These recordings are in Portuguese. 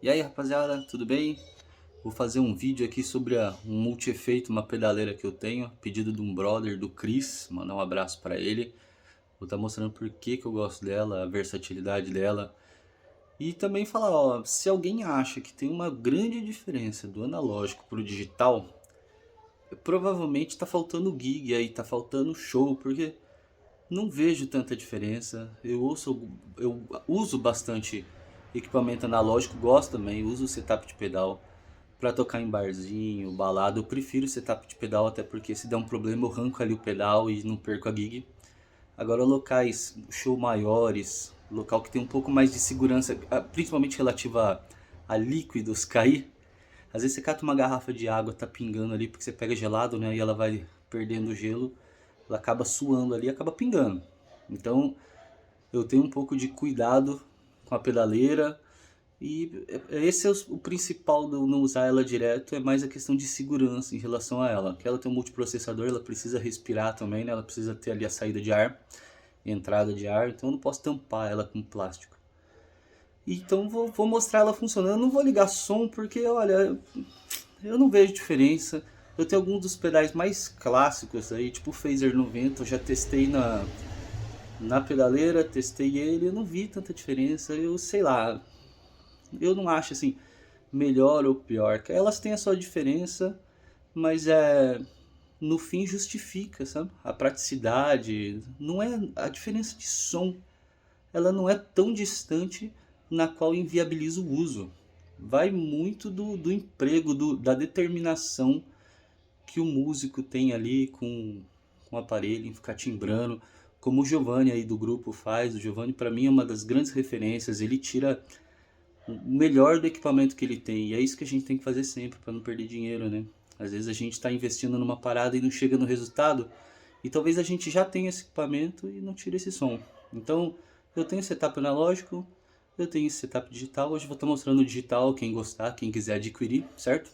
E aí rapaziada, tudo bem? Vou fazer um vídeo aqui sobre um multi-efeito, uma pedaleira que eu tenho, pedido de um brother, do Chris, mandar um abraço para ele. Vou estar mostrando por que eu gosto dela, a versatilidade dela. E também falar, ó, se alguém acha que tem uma grande diferença do analógico pro digital, provavelmente tá faltando gig aí, tá faltando show, porque não vejo tanta diferença. Eu uso bastante equipamento analógico, gosto também, uso o setup de pedal para tocar em barzinho, balada. Eu prefiro o setup de pedal, até porque se der um problema eu arranco ali o pedal e não perco a gig. Agora locais, show maiores, local que tem um pouco mais de segurança, principalmente relativa a líquidos cair. Às vezes você cata uma garrafa de água, tá pingando ali porque você pega gelado, né? E ela vai perdendo o gelo, ela acaba suando ali e acaba pingando. Então eu tenho um pouco de cuidado com a pedaleira. E esse é o principal do não usar ela direto, é mais a questão de segurança em relação a ela. Que ela tem um multiprocessador, ela precisa respirar também, né? Ela precisa ter ali a saída de ar, entrada de ar, então eu não posso tampar ela com plástico. Então vou mostrar ela funcionando, não vou ligar som porque, olha, eu não vejo diferença. Eu tenho alguns dos pedais mais clássicos aí, tipo o Phaser 90, eu já testei na pedaleira, testei ele, eu não vi tanta diferença. Eu sei lá, eu não acho assim melhor ou pior. Elas têm a sua diferença, mas no fim justifica, sabe? A praticidade, não é a diferença de som, ela não é tão distante na qual inviabiliza o uso. Vai muito do emprego, da determinação que o músico tem ali com o aparelho, em ficar timbrando, como o Giovanni aí do grupo faz. O Giovanni para mim é uma das grandes referências, ele tira o melhor do equipamento que ele tem. E é isso que a gente tem que fazer sempre para não perder dinheiro, né? Às vezes a gente está investindo numa parada e não chega no resultado. E talvez a gente já tenha esse equipamento e não tire esse som. Então eu tenho setup analógico, eu tenho esse setup digital. Hoje eu vou estar mostrando o digital, quem gostar, quem quiser adquirir, certo?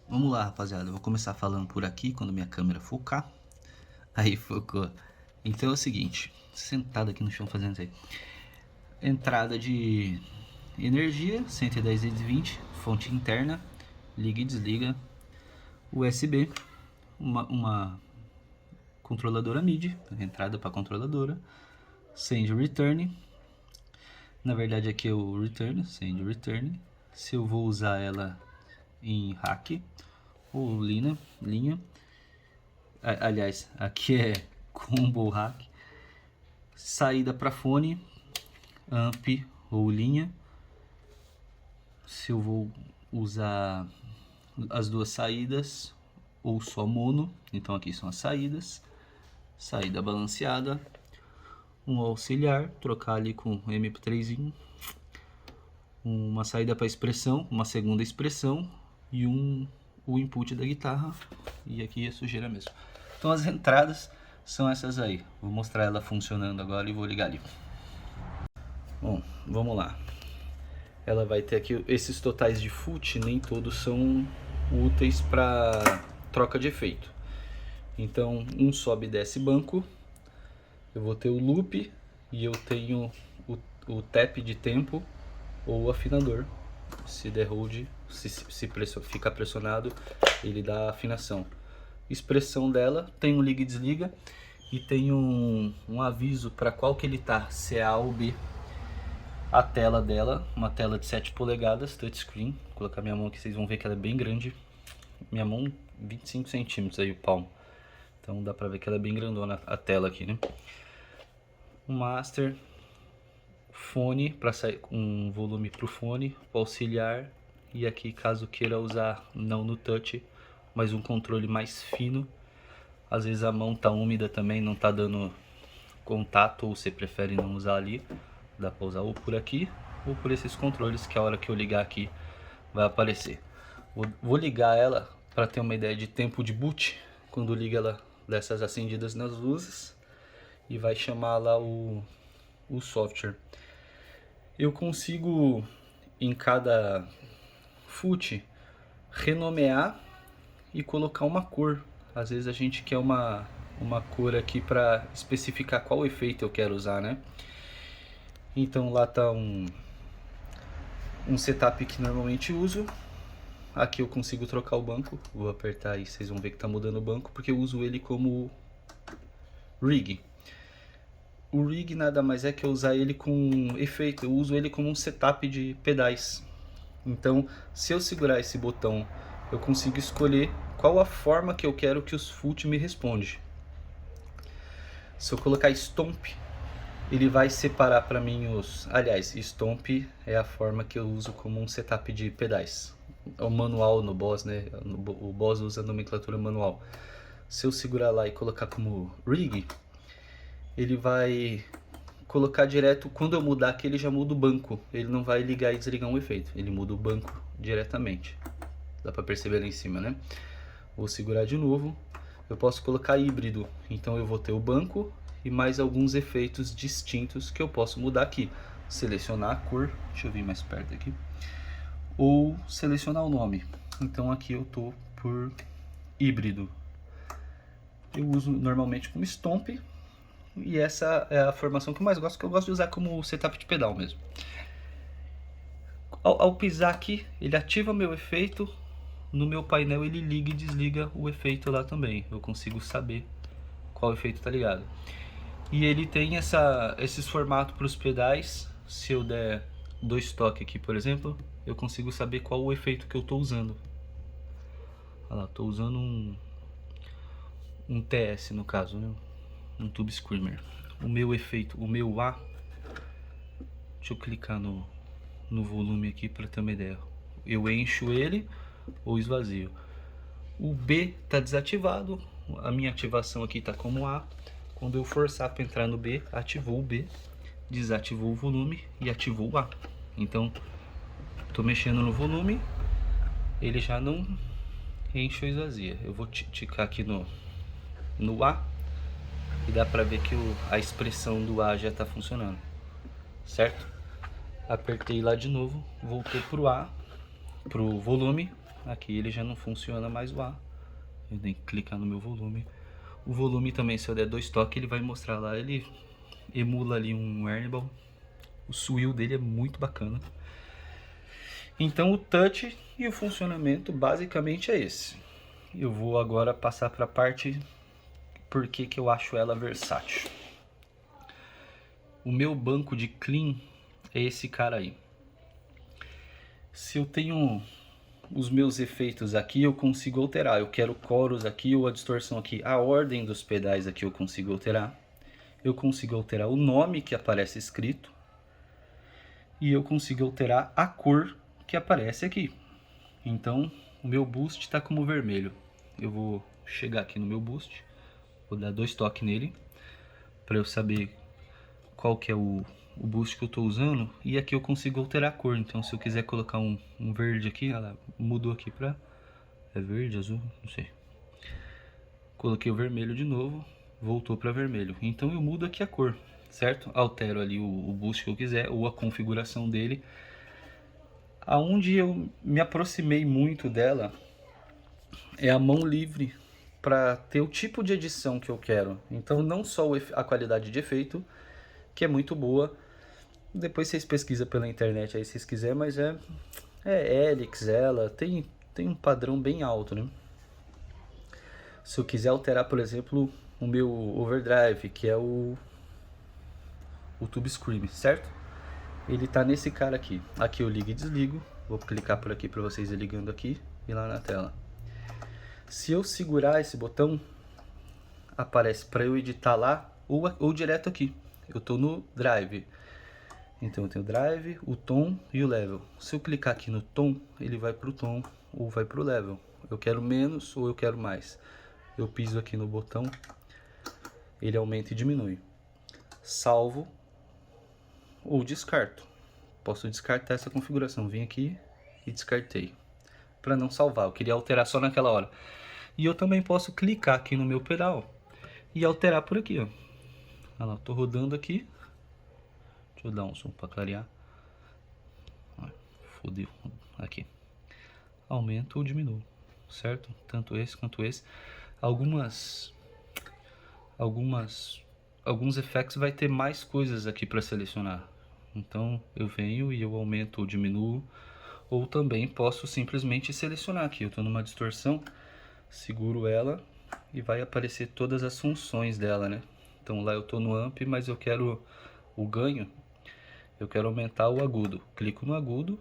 Vamos lá, rapaziada. Eu vou começar falando por aqui quando minha câmera focar. Aí focou. Então é o seguinte, sentado aqui no chão fazendo isso aí. Entrada de energia 110 220, fonte interna, liga e desliga. USB, uma controladora MIDI, entrada para controladora. Send return, na verdade aqui é o return, send return. Se eu vou usar ela em rack ou linha, aliás, aqui é combo rack. Saída para fone, amp ou linha. Se eu vou usar as duas saídas ou só mono, então aqui são as saídas. Saída balanceada, um auxiliar, trocar ali com MP3, uma saída para expressão, uma segunda expressão e o input da guitarra. E aqui é sujeira mesmo. Então as entradas são essas aí. Vou mostrar ela funcionando agora e vou ligar ali. Bom, vamos lá. Ela vai ter aqui esses totais de foot, nem todos são úteis para troca de efeito. Então um sobe e desce banco, eu vou ter o loop e eu tenho o tap de tempo ou o afinador. Se der hold, ficar pressionado, ele dá afinação. Expressão dela tem um liga e desliga e tem um aviso para qual que ele tá, se é A ou B. A tela dela, uma tela de 7 polegadas, touchscreen. Vou colocar minha mão aqui, vocês vão ver que ela é bem grande. Minha mão 25 centímetros aí, o palmo. Então dá pra ver que ela é bem grandona a tela aqui, né? Um master, fone, para sair um volume pro fone, o auxiliar. E aqui, caso queira usar, não no touch, mas um controle mais fino. Às vezes a mão tá úmida também, não tá dando contato, ou você prefere não usar ali. Dá pra usar ou por aqui ou por esses controles que a hora que eu ligar aqui vai aparecer. Vou ligar ela para ter uma ideia de tempo de boot. Quando liga ela dessas acendidas nas luzes e vai chamar lá o software. Eu consigo em cada foot renomear e colocar uma cor. Às vezes a gente quer uma cor aqui para especificar qual efeito eu quero usar, né? Então lá tá um um setup que normalmente uso. Aqui eu consigo trocar o banco, vou apertar aí, vocês vão ver que tá mudando o banco, porque eu uso ele como rig. O rig nada mais é que eu usar ele com efeito, eu uso ele como um setup de pedais. Então, se eu segurar esse botão, eu consigo escolher qual a forma que eu quero que os FUT me responde. Se eu colocar Stomp, ele vai separar para mim os... Aliás, Stomp é a forma que eu uso como um setup de pedais. É o manual no Boss, né? O Boss usa a nomenclatura manual. Se eu segurar lá e colocar como Rig, ele vai colocar direto, quando eu mudar aqui ele já muda o banco. Ele não vai ligar e desligar um efeito, ele muda o banco diretamente. Dá pra perceber lá em cima, né? Vou segurar de novo. Eu posso colocar híbrido, então eu vou ter o banco e mais alguns efeitos distintos que eu posso mudar aqui. Selecionar a cor, deixa eu vir mais perto aqui. Ou selecionar o nome. Então aqui eu tô por híbrido. Eu uso normalmente como Stomp. E essa é a formação que eu mais gosto, que eu gosto de usar como setup de pedal mesmo. Ao pisar aqui, ele ativa meu efeito. No meu painel ele liga e desliga o efeito lá também. Eu consigo saber qual efeito tá ligado. E ele tem esses formatos para os pedais. Se eu der 2 toques aqui, por exemplo, eu consigo saber qual o efeito que eu tô usando. Olha lá, tô usando um TS no caso, né? Um Tube Screamer. O meu efeito, o meu A, deixa eu clicar no volume aqui para ter uma ideia. Eu encho ele ou esvazio. O B está desativado, a minha ativação aqui está como A. Quando eu forçar para entrar no B, ativou o B, desativou o volume e ativou o A. Então, estou mexendo no volume, ele já não enche ou esvazia. Eu vou ticar aqui no A e dá para ver que a expressão do A já está funcionando, certo? Apertei lá de novo, voltou pro A, pro volume. Aqui ele já não funciona mais o A. Eu tenho que clicar no meu volume. O volume também, se eu der 2 toques, ele vai mostrar lá. Ele emula ali um Ernie-Ball. O swell dele é muito bacana. Então o touch e o funcionamento basicamente é esse. Eu vou agora passar para a parte por que eu acho ela versátil. O meu banco de clean é esse cara aí. Se eu tenho os meus efeitos aqui, eu consigo alterar. Eu quero chorus aqui ou a distorção aqui. A ordem dos pedais aqui eu consigo alterar. Eu consigo alterar o nome que aparece escrito. E eu consigo alterar a cor que aparece aqui. Então, o meu boost está como vermelho. Eu vou chegar aqui no meu boost. Vou dar 2 toques nele. Para eu saber qual que é o boost que eu estou usando. E aqui eu consigo alterar a cor. Então se eu quiser colocar um verde aqui, ela mudou aqui para... É verde, azul, não sei. Coloquei o vermelho de novo, voltou para vermelho. Então eu mudo aqui a cor, certo? Altero ali o boost que eu quiser ou a configuração dele. Aonde eu me aproximei muito dela é a mão livre para ter o tipo de edição que eu quero. Então não só a qualidade de efeito, que é muito boa. Depois vocês pesquisam pela internet aí se vocês quiserem, mas é Helix, ela tem um padrão bem alto, né? Se eu quiser alterar, por exemplo, o meu overdrive, que é o Tube Scream, certo? Ele tá nesse cara aqui. Aqui eu ligo e desligo. Vou clicar por aqui para vocês ir ligando aqui e lá na tela. Se eu segurar esse botão, aparece para eu editar lá ou direto aqui. Eu tô no drive. Então eu tenho o drive, o tom e o level. Se eu clicar aqui no tom, ele vai pro tom ou vai pro level. Eu quero menos ou eu quero mais. Eu piso aqui no botão, ele aumenta e diminui. Salvo ou descarto. Posso descartar essa configuração. Vim aqui e descartei. Para não salvar, eu queria alterar só naquela hora. E eu também posso clicar aqui no meu pedal e alterar por aqui, ó. Olha lá, tô rodando aqui. Deixa eu dar um som para clarear. Fodeu. Aqui. Aumento ou diminuo, certo? Tanto esse quanto esse. Alguns effects vai ter mais coisas aqui para selecionar. Então eu venho e eu aumento ou diminuo, ou também posso simplesmente selecionar aqui. Eu estou numa distorção, seguro ela e vai aparecer todas as funções dela, né? Então lá eu estou no amp, mas eu quero o ganho, eu quero aumentar o agudo. Clico no agudo,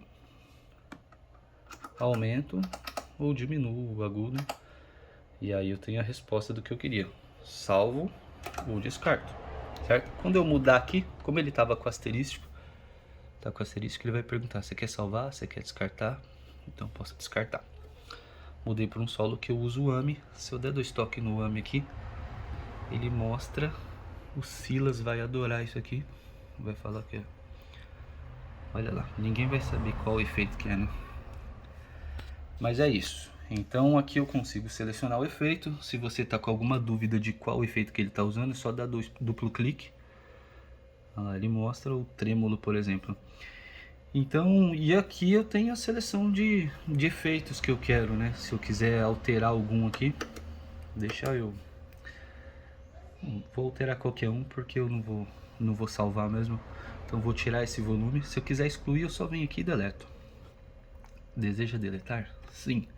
aumento ou diminuo o agudo, e aí eu tenho a resposta do que eu queria. Salvo ou descarto, certo? Quando eu mudar aqui, como ele estava com asterístico, tá com asterístico, ele vai perguntar: você quer salvar, você quer descartar? Então posso descartar. Mudei para um solo que eu uso o AMI. Se eu der dois toques no AMI aqui, ele mostra. O Silas vai adorar isso aqui. Vai falar que é... Olha lá, ninguém vai saber qual o efeito que é, né? Mas é isso. Então aqui eu consigo selecionar o efeito. Se você tá com alguma dúvida de qual efeito que ele tá usando, é só dar duplo clique. Olha lá, ele mostra o trêmulo, por exemplo. Então, e aqui eu tenho a seleção de efeitos que eu quero, né? Se eu quiser alterar algum aqui, deixa eu... Vou alterar qualquer um, porque eu não vou salvar mesmo. Então vou tirar esse volume. Se eu quiser excluir, eu só venho aqui e deleto. Deseja deletar? Sim.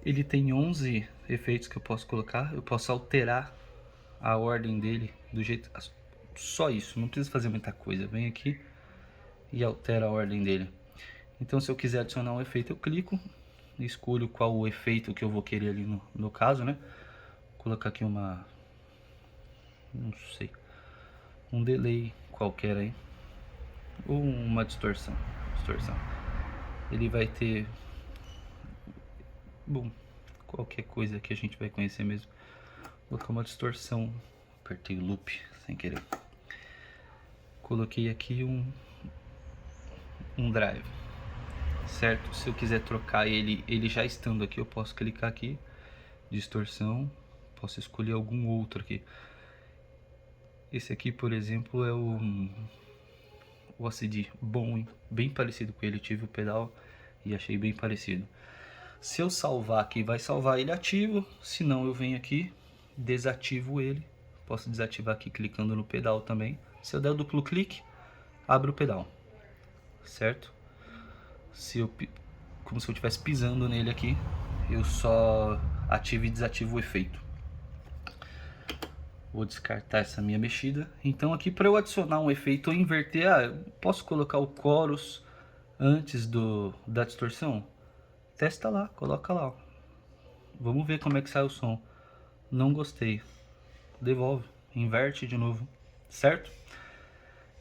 Ele tem 11 efeitos que eu posso colocar. Eu posso alterar a ordem dele do jeito... Só isso, não precisa fazer muita coisa. Vem aqui e altera a ordem dele. Então se eu quiser adicionar um efeito, eu clico, escolho qual o efeito que eu vou querer ali no caso, né? Vou colocar aqui uma... não sei, um delay qualquer aí, ou uma distorção. Ele vai ter, bom, qualquer coisa que a gente vai conhecer mesmo. Vou colocar uma distorção, apertei o loop sem querer. Coloquei aqui um drive, certo? Se eu quiser trocar ele já estando aqui, eu posso clicar aqui, distorção, posso escolher algum outro aqui. Esse aqui, por exemplo, é o OCD bom, bem parecido com ele. Eu tive o pedal e achei bem parecido. Se eu salvar aqui, vai salvar ele ativo. Se não, eu venho aqui, desativo ele. Posso desativar aqui clicando no pedal também. Se eu der o duplo clique, abre o pedal, certo? Como se eu estivesse pisando nele aqui, eu só ativo e desativo o efeito. Vou descartar essa minha mexida. Então aqui para eu adicionar um efeito ou inverter, eu posso colocar o chorus antes da distorção? Testa lá, coloca lá. Vamos ver como é que sai o som. Não gostei. Devolve, inverte de novo, certo?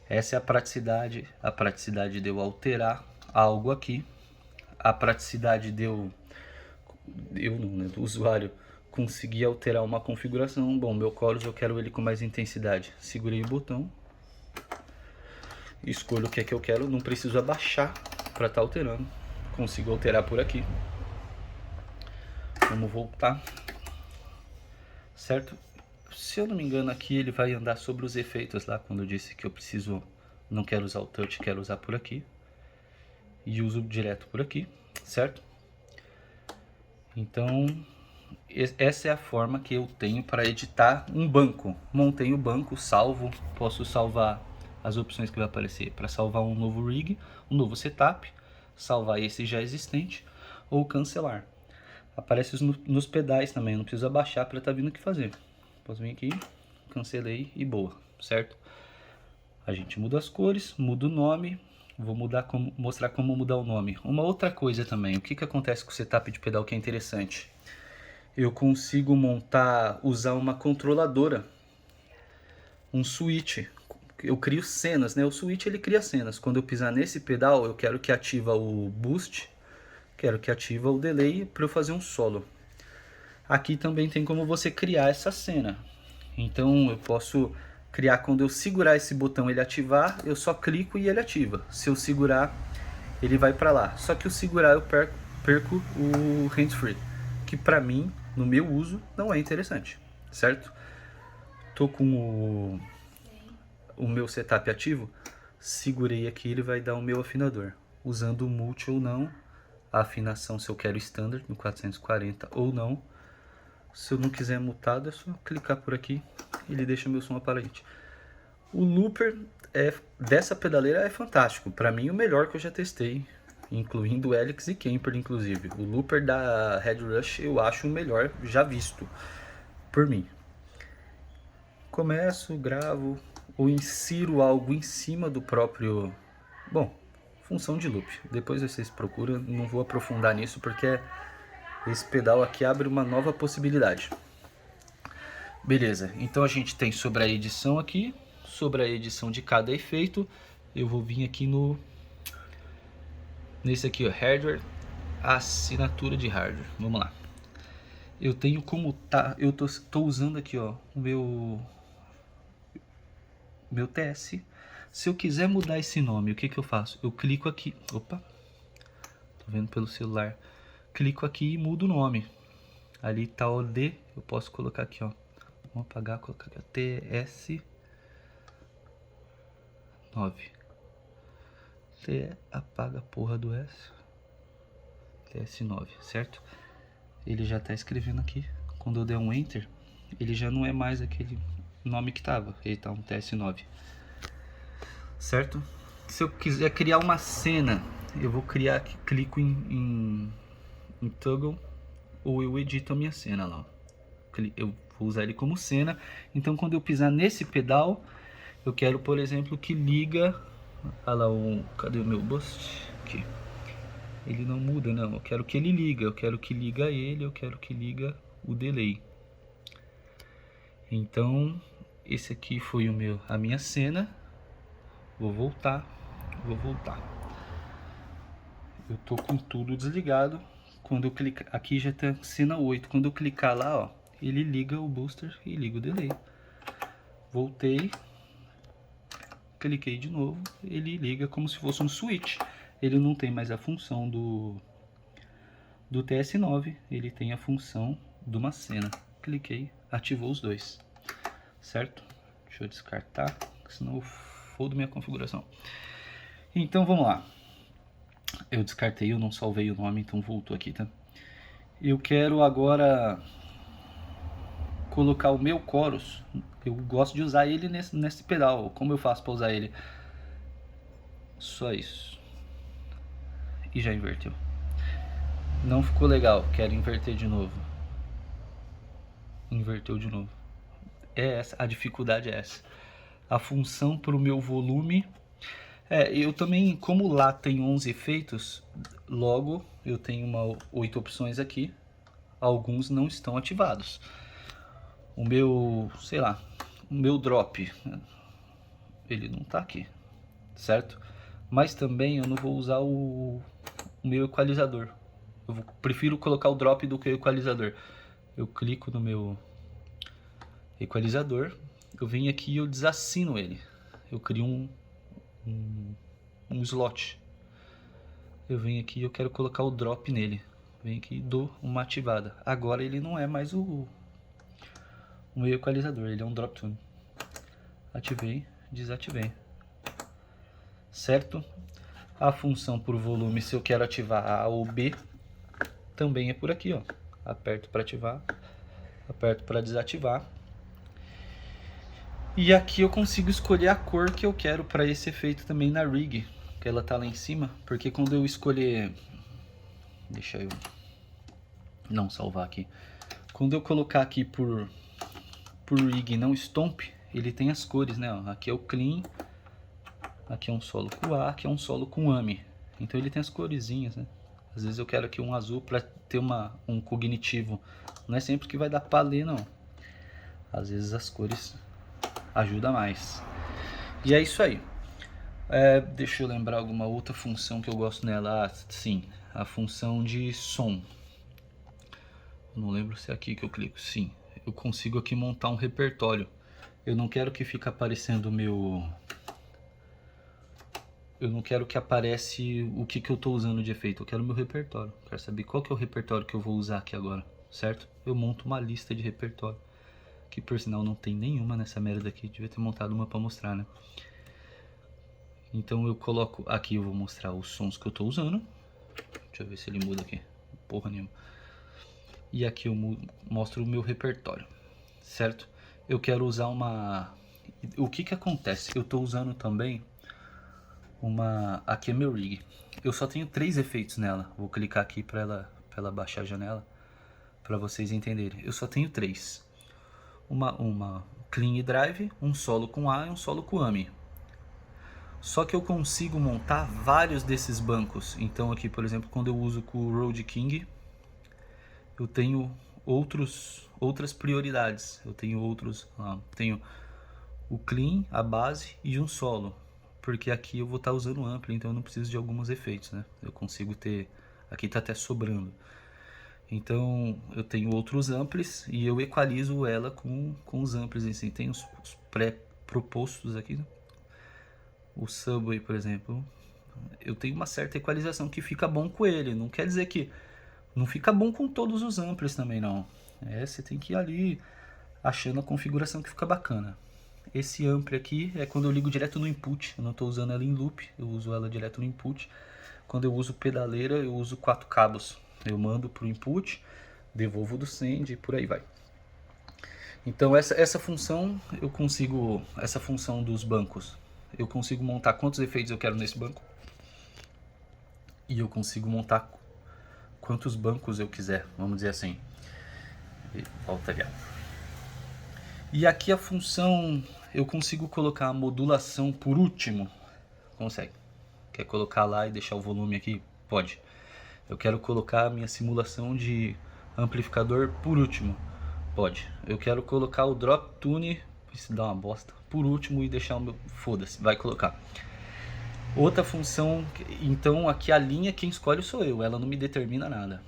Essa é a praticidade de eu alterar algo aqui. A praticidade de eu não, né, do usuário conseguir alterar uma configuração. Bom, meu chorus eu quero ele com mais intensidade. Segurei o botão, escolho o que é que eu quero, não preciso abaixar para estar alterando. Consigo alterar por aqui. Vamos voltar, certo? Se eu não me engano aqui ele vai andar sobre os efeitos lá, quando eu disse que eu preciso, não quero usar o touch, quero usar por aqui. E uso direto por aqui, certo? Então essa é a forma que eu tenho para editar um banco. Montei o banco, salvo, posso salvar as opções que vai aparecer para salvar um novo rig, um novo setup, salvar esse já existente ou cancelar. Aparece nos pedais também, não precisa abaixar para estar vindo o que fazer. Posso vir aqui, cancelei e boa, certo? A gente muda as cores, muda o nome. Vou mostrar como mudar o nome. Uma outra coisa também, o que acontece com o setup de pedal que é interessante? Eu consigo usar uma controladora, um switch. Eu crio cenas, né? O switch ele cria cenas. Quando eu pisar nesse pedal, eu quero que ativa o boost, quero que ativa o delay para eu fazer um solo. Aqui também tem como você criar essa cena. Então eu posso criar, quando eu segurar esse botão ele ativar, eu só clico e ele ativa. Se eu segurar, ele vai para lá. Só que o segurar eu perco o hands-free, que para mim, no meu uso, não é interessante, certo? Tô com o meu setup ativo, segurei aqui, ele vai dar o meu afinador. Usando o multi ou não, a afinação se eu quero standard no 440 ou não. Se eu não quiser mutado, é só clicar por aqui, ele deixa meu som aparente. O looper dessa pedaleira é fantástico. Para mim, o melhor que eu já testei, incluindo o Helix e Kemper, inclusive. O looper da Red Rush eu acho o melhor já visto por mim. Começo, gravo ou insiro algo em cima do próprio... Bom, função de loop. Depois vocês procuram, não vou aprofundar nisso porque esse pedal aqui abre uma nova possibilidade. Beleza, então a gente tem sobre a edição aqui, sobre a edição de cada efeito. Eu vou vir aqui nesse aqui, ó, hardware, assinatura de hardware. Vamos lá. Eu tenho como tá, eu tô usando aqui, ó, o meu TS. Se eu quiser mudar esse nome, o que eu faço? Eu clico aqui, opa, tô vendo pelo celular. Clico aqui e mudo o nome. Ali tá o D, eu posso colocar aqui, ó. Vamos apagar, colocar aqui, ó, TS9. Você apaga a porra do S. TS9, certo? Ele já tá escrevendo aqui. Quando eu der um Enter, ele já não é mais aquele nome que tava. Ele tá um TS9. Certo? Se eu quiser criar uma cena, eu vou criar aqui, clico em Toggle, ou eu edito a minha cena lá. Eu vou usar ele como cena. Então quando eu pisar nesse pedal, eu quero, por exemplo, que liga... Olha lá, cadê o meu boost? Aqui. Ele não muda, não. Eu quero que ele liga. Eu quero que liga ele. Eu quero que liga o delay. Então, esse aqui foi a minha cena. Vou voltar. Eu tô com tudo desligado. Quando eu clicar... Aqui já tá cena 8. Quando eu clicar lá, ó, ele liga o booster e liga o delay. Voltei. Cliquei de novo, ele liga como se fosse um switch. Ele não tem mais a função do TS9, ele tem a função de uma cena. Cliquei, ativou os dois, certo? Deixa eu descartar, senão eu fodo minha configuração. Então vamos lá. Eu descartei, eu não salvei o nome, então voltou aqui, tá? Eu quero agora colocar o meu chorus. Eu gosto de usar ele nesse pedal. Como eu faço para usar ele? Só isso. E já inverteu. Não ficou legal, quero inverter de novo. Inverteu de novo. É essa, a dificuldade é essa. A função para o meu volume... eu também, como lá tem 11 efeitos, logo eu tenho 8 opções aqui. Alguns não estão ativados. O meu, sei lá, o meu drop, ele não tá aqui, certo? Mas também eu não vou usar o meu equalizador. Prefiro colocar o drop do que o equalizador. Eu clico no meu equalizador, eu venho aqui e eu desassino ele. Eu crio um slot. Eu venho aqui e eu quero colocar o drop nele. Venho aqui e dou uma ativada. Agora ele não é mais o meu equalizador, ele é um drop tune. Ativei, desativei. Certo? A função por volume, se eu quero ativar A ou B, também é por aqui, ó. Aperto para ativar, aperto para desativar. E aqui eu consigo escolher a cor que eu quero para esse efeito também na rig, que ela tá lá em cima, porque quando eu escolher... Deixa eu não salvar aqui. Quando eu colocar aqui por rig não stomp, ele tem as cores, né? Aqui é o clean, aqui é um solo com A, aqui é um solo com AMI. Então ele tem as coresinhas, né? Às vezes eu quero aqui um azul para ter um cognitivo. Não é sempre que vai dar para ler, não. Às vezes as cores ajudam mais. E é isso aí. Deixa eu lembrar alguma outra função que eu gosto nela. Sim, a função de som. Eu não lembro se é aqui que eu clico. Sim, eu consigo aqui montar um repertório. Eu não quero que fique aparecendo o meu... Eu não quero que apareça o que eu estou usando de efeito. Eu quero o meu repertório. Eu quero saber qual que é o repertório que eu vou usar aqui agora, certo? Eu monto uma lista de repertório. Que por sinal não tem nenhuma nessa merda aqui. Devia ter montado uma para mostrar, né? Então eu coloco aqui, eu vou mostrar os sons que eu estou usando. Deixa eu ver se ele muda aqui. Porra nenhuma. E aqui eu mostro o meu repertório, certo? Eu quero usar uma O que que acontece? Eu tô usando também a Camel Rig. Eu só tenho 3 efeitos nela. Vou clicar aqui pra ela baixar a janela, pra vocês entenderem. Eu só tenho 3. Uma Clean Drive, um solo com A e um solo com AMI. Só que eu consigo montar vários desses bancos. Então aqui, por exemplo, quando eu uso com o Road King, eu tenho outras prioridades. Eu tenho tenho o clean, a base e um solo. Porque aqui eu vou estar usando ampli, então eu não preciso de alguns efeitos, né? Eu consigo ter... Aqui está até sobrando. Então eu tenho outros amplis e eu equalizo ela com os amplis. Assim. Tem os pré-propostos aqui, né? O Subway, por exemplo, eu tenho uma certa equalização que fica bom com ele. Não quer dizer que não fica bom com todos os amplis também, não. Você tem que ir ali achando a configuração que fica bacana. Esse ampli aqui é quando eu ligo direto no input. Eu não estou usando ela em loop, eu uso ela direto no input. Quando eu uso pedaleira, eu uso 4 cabos. Eu mando para o input, devolvo do send e por aí vai. Então essa função eu consigo, essa função dos bancos, eu consigo montar quantos efeitos eu quero nesse banco. E eu consigo montar quantos bancos eu quiser, vamos dizer assim. E volta já. E aqui a função, eu consigo colocar a modulação por último. Consegue. Quer colocar lá e deixar o volume aqui? Pode. Eu quero colocar a minha simulação de amplificador por último. Pode. Eu quero colocar o drop tune, isso dá uma bosta, por último e deixar o meu... Foda-se, vai colocar. Outra função, então aqui a linha quem escolhe sou eu, ela não me determina nada.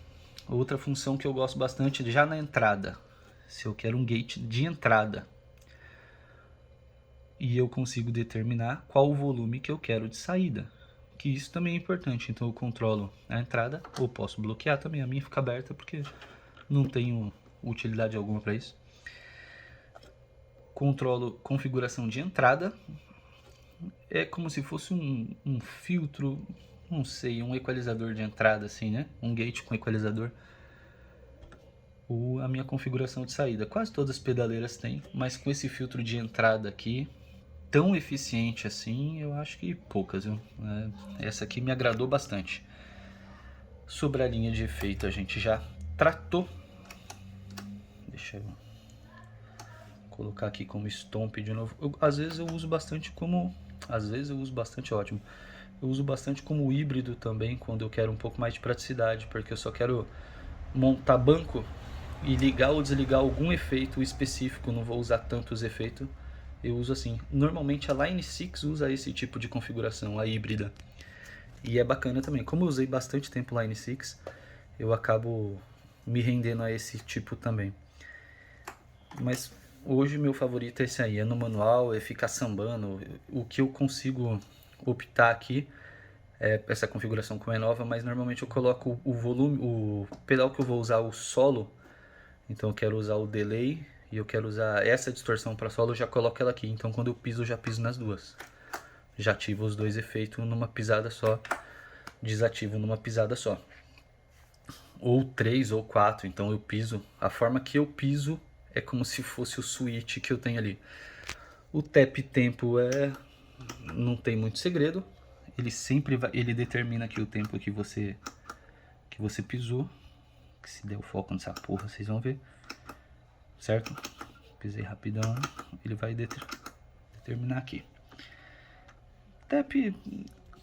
Outra função que eu gosto bastante já na entrada, se eu quero um gate de entrada. E eu consigo determinar qual o volume que eu quero de saída. Que isso também é importante, então eu controlo a entrada, ou posso bloquear também, a minha fica aberta porque não tenho utilidade alguma para isso. Controlo configuração de entrada. É como se fosse um filtro, não sei, um equalizador de entrada assim, né? Um gate com equalizador. Ou a minha configuração de saída. Quase todas as pedaleiras têm, mas com esse filtro de entrada aqui, tão eficiente assim, eu acho que poucas, viu? Essa aqui me agradou bastante. Sobre a linha de efeito a gente já tratou. Deixa eu colocar aqui como stomp de novo. Às vezes eu uso bastante como... Às vezes eu uso bastante, ótimo. Eu uso bastante como híbrido também, quando eu quero um pouco mais de praticidade, porque eu só quero montar banco e ligar ou desligar algum efeito específico, não vou usar tantos efeitos. Eu uso assim. Normalmente a Line 6 usa esse tipo de configuração, a híbrida. E é bacana também. Como eu usei bastante tempo Line 6, eu acabo me rendendo a esse tipo também. Mas hoje meu favorito é esse aí, é no manual, é ficar sambando. O que eu consigo optar aqui é essa configuração como é nova, mas normalmente eu coloco o volume, o pedal que eu vou usar, o solo. Então eu quero usar o delay e eu quero usar essa distorção para solo, eu já coloco ela aqui. Então quando eu piso, eu já piso nas duas. Já ativo os dois efeitos numa pisada só, desativo numa pisada só. Ou 3 ou 4, então eu piso. A forma que eu piso é como se fosse o switch que eu tenho ali. O tap tempo não tem muito segredo. Ele sempre vai, ele determina aqui o tempo que você pisou. Que se der o foco nessa porra, vocês vão ver. Certo? Pisei rapidão, ele vai determinar aqui. Tap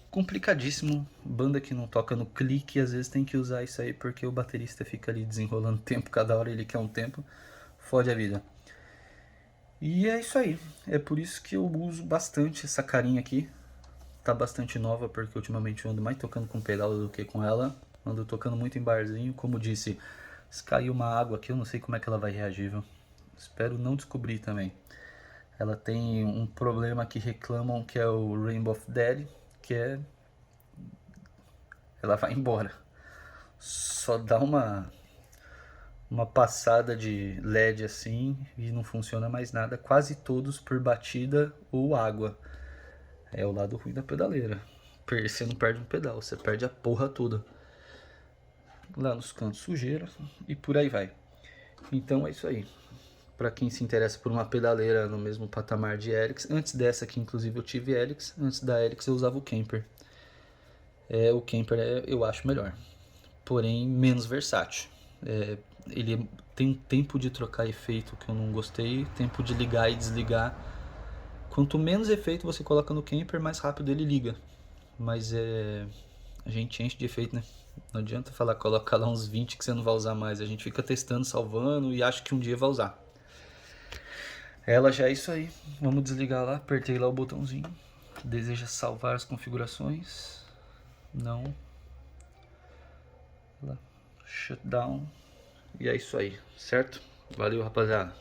complicadíssimo, banda que não toca no clique, às vezes tem que usar isso aí porque o baterista fica ali desenrolando tempo, cada hora ele quer um tempo, fode a vida. E é isso aí, é por isso que eu uso bastante essa carinha aqui, tá bastante nova porque ultimamente eu ando mais tocando com pedal do que com ela, ando tocando muito em barzinho, como disse, se cair uma água aqui eu não sei como é que ela vai reagir, viu? Espero não descobrir também. Ela tem um problema que reclamam que é o Rainbow of Dead, que é... ela vai embora. Só dá uma passada de LED assim e não funciona mais nada. Quase todos por batida ou água. É o lado ruim da pedaleira. Você não perde um pedal, você perde a porra toda. Lá nos cantos sujeira e por aí vai. Então é isso aí. para quem se interessa por uma pedaleira no mesmo patamar de Helix. Antes dessa aqui, inclusive, eu tive Helix. Antes da Helix eu usava o Kemper. O Kemper eu acho melhor, porém menos versátil. Ele tem um tempo de trocar efeito que eu não gostei, tempo de ligar e desligar. Quanto menos efeito você coloca no Kemper, mais rápido ele liga. Mas a gente enche de efeito, né? Não adianta falar, coloca lá uns 20 que você não vai usar mais. A gente fica testando, salvando e acha que um dia vai usar. Ela já é isso aí. Vamos desligar lá. Apertei lá o botãozinho. Deseja salvar as configurações? Não. Lá. Shutdown. E é isso aí, certo? Valeu, rapaziada.